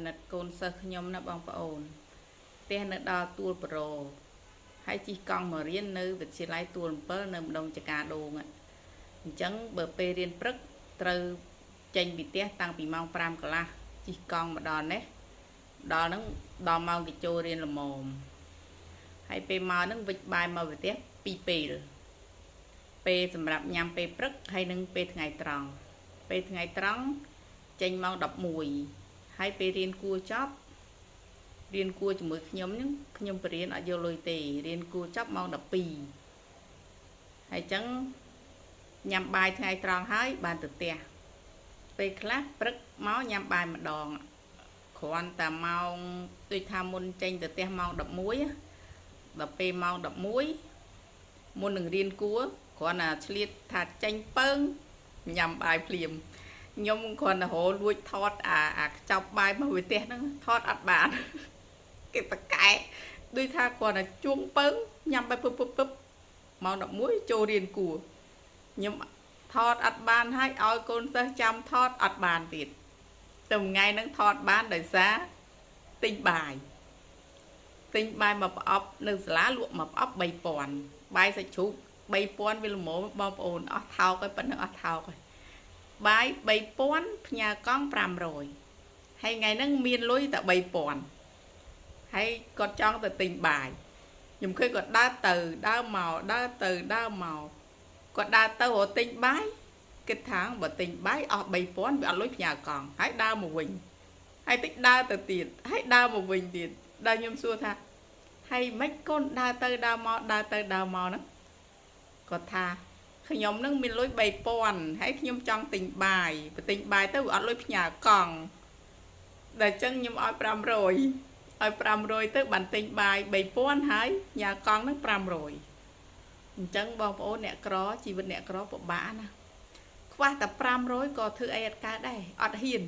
ណិតកូនសិស្សខ្ញុំណាបងប្អូនផ្ទះនៅដល់ទួលប្រូហើយជិះកង់មករៀននៅវិទ្យាល័យទួល7នៅម្ដងចកាដូងអញ្ចឹងបើពេលរៀនព្រឹកត្រូវចេញពីផ្ទះតាំងពីម៉ោង5កន្លះជិះកង់មកដល់នេះដល់ហ្នឹងដល់ម៉ោងគេចូលរៀនល្មមហើយពេលមកហ្នឹងវិចបាយមកផ្ទះ2ពេលសម្រាប់ញ៉ាំពេលព្រឹកហើយនឹងពេលថ្ងៃត្រង់ពេលថ្ងៃត្រង់ចេញម៉ោង11ហើយពេលរៀនគួរចប់រៀនគួរជាមួយខ្ញុំហ្នឹងខ្ញុំបរៀនអត់យកលុយទេរៀនគួរចប់ម៉ោង12ហើយចឹងញ៉ាំបាយថ្ងៃត្រង់ហើយបានទៅផ្ទះពេលខ្លះព្រឹកមកញ៉ាំបាយម្ដងគ្រាន់តែម៉ោងដូចថាមុនចេញទៅផ្ទះម៉ោង11ដល់ពេលម៉ោង11មុននឹងរៀនគួរគ្រាន់តែឆ្លៀតថាចេញពើងញ៉ាំបាយភ្លាមខ្ញុំគ្រាន់តែរលួចថតអាខ្ចប់បាយមកវិទេសហ្នឹងថតអត់បានគេប្រកែកដូចថាគ្រាន់តែជួងពើងញ៉ាំបាយពឹបម៉ោង11ចូលរៀនគួរខ្ញុំថតអត់បានហើយឲ្យកូនសិស្សចាំថតអត់បានទៀតតែថ្ងៃហ្នឹងថតបានដោយសារទិញបាយមកប្រអប់នៅសាលាលក់មកប្រអប់ 3000 បាយសាច់ជ្រូក 3000 វាល្មមបងប្អូនអស់ថោកហើយប៉ុណ្ណឹងអស់ថោកហើយបាយ 3000 ផ្ញើកង់ 500ហើយថ្ងៃហ្នឹងមានលុយតែ 3000ហើយគាត់ចង់ទៅទិញបាយខ្ញុំឃើញគាត់ដើរទៅដើរមកដើរទៅដើរមកគាត់ដើរទៅរកទិញបាយគិតថាបើទិញបាយអស់ 3000 វាអត់លុយផ្ញើកង់ហើយដើរមកវិញហើយតិចដើរទៅទៀតហើយដើរមកវិញទៀតដល់ខ្ញុំសួរថាហើយម៉េចកូនដើរទៅដើរមកដើរទៅដើរមកហ្នឹងគាត់ថាខ្ញុំនឹងមានលុយ 3000 ហើយខ្ញុំចង់ទិញបាយបើទិញបាយទៅវាអត់លុយផ្ញើកង់ដល់អញ្ចឹងខ្ញុំឲ្យ 500 ទៅបានទិញបាយ 3000 ហើយផ្ញើកង់នឹង 500អញ្ចឹងបងប្អូនអ្នកក្រជីវិតអ្នកក្រពិបាកណាខ្វះតែ 500ក៏ធ្វើអីអត់កើតដែរអត់ហ៊ាន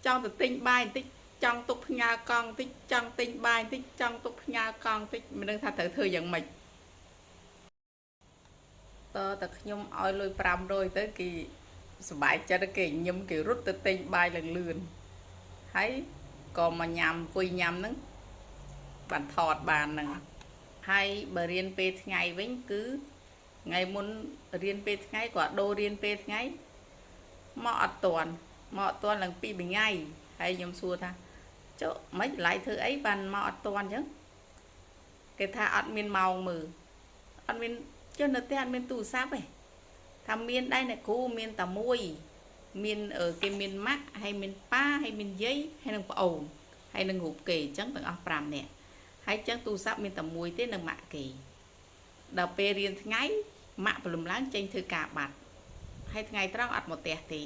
ចង់ទៅទិញបាយបន្តិចចង់ទុកផ្ញើកង់បន្តិចចង់ទិញបាយបន្តិចចង់ទុកផ្ញើកង់បន្តិចមិនដឹងថាត្រូវធ្វើយ៉ាងម៉េចតែខ្ញុំឲ្យលុយ 500 ទៅគេសប្បាយចិត្តគេញឹមគេរត់ទៅទិញបាយលឿនហើយក៏មកញ៉ាំអង្គុយញ៉ាំហ្នឹងបានថតបានហ្នឹងហើយបើរៀនពេលថ្ងៃវិញគឺថ្ងៃមុនរៀនពេលថ្ងៃក៏ដូររៀនពេលថ្ងៃមកអត់ទាន់ឡើង2 3ថ្ងៃហើយខ្ញុំសួរថាចុះមិនឆ្លៃធ្វើអីបានមកអត់ទាន់អញ្ចឹងគេថាអត់មានម៉ោងមើលអត់មានចុះនៅផ្ទះអត់មានទូរស័ព្ទទេថាមានដែរអ្នកគ្រូមានតែមួយមានគេមានម៉ាក់ហើយមានប៉ាហើយមានយាយហើយនឹងប្អូនហើយនឹងរូបគេអញ្ចឹងទាំងអស់5នាក់ហើយអញ្ចឹងទូរស័ព្ទមានតែមួយទេនៅម៉ាក់គេដល់ពេលរៀនថ្ងៃម៉ាក់ព្រលឹមឡើងចេញធ្វើការបាត់ហើយថ្ងៃត្រង់អត់មកផ្ទះទេ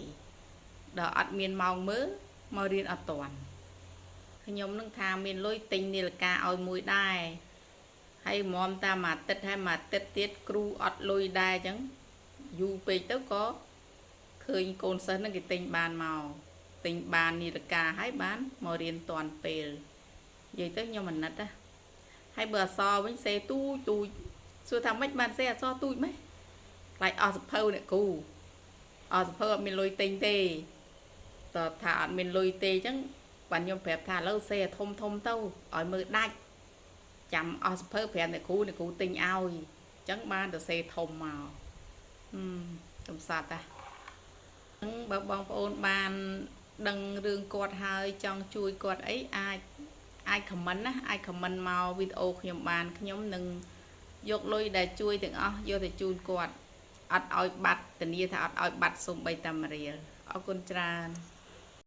ដល់អត់មានម៉ោងមើលមករៀនអត់ទាន់ខ្ញុំនឹងថាមានលុយទិញនាឡិកាឲ្យមួយដែរហើយមមតាមអាទិត្យហើយមួយអាទិត្យទៀតគ្រូអត់លុយដែរអញ្ចឹងយូរពេកទៅក៏ឃើញកូនសិស្សហ្នឹងគេទិញបានមកទិញបាននាឡិកាហើយបានមករៀនតាន់ពេលនិយាយទៅខ្ញុំអាណិតណាហើយបើអសរវិញសេទូចសួរថាម៉េចបានសេអសរទូចម៉េចខ្លាចអស់សភៅអ្នកគ្រូអស់សភៅអត់មានលុយទិញទេតើថាអត់មានលុយទេអញ្ចឹងបានខ្ញុំប្រាប់ថាឥឡូវសេធំទៅឲ្យមើលដាច់ចាំអស់សភៅប្រាប់អ្នកគ្រូទិញឲ្យអញ្ចឹងបានទៅសេធំមកកំសត់តាបើបងប្អូនបានដឹងរឿងគាត់ហើយចង់ជួយគាត់អីអាចខមមិនណាអាចខមមិនមកវីដេអូខ្ញុំបានខ្ញុំនឹងយកលុយដែលជួយទាំងអស់យកទៅជូនគាត់អត់ឲ្យបាត់ធានាថាអត់ឲ្យបាត់សូម្បីតែ1រៀលអរគុណច្រើន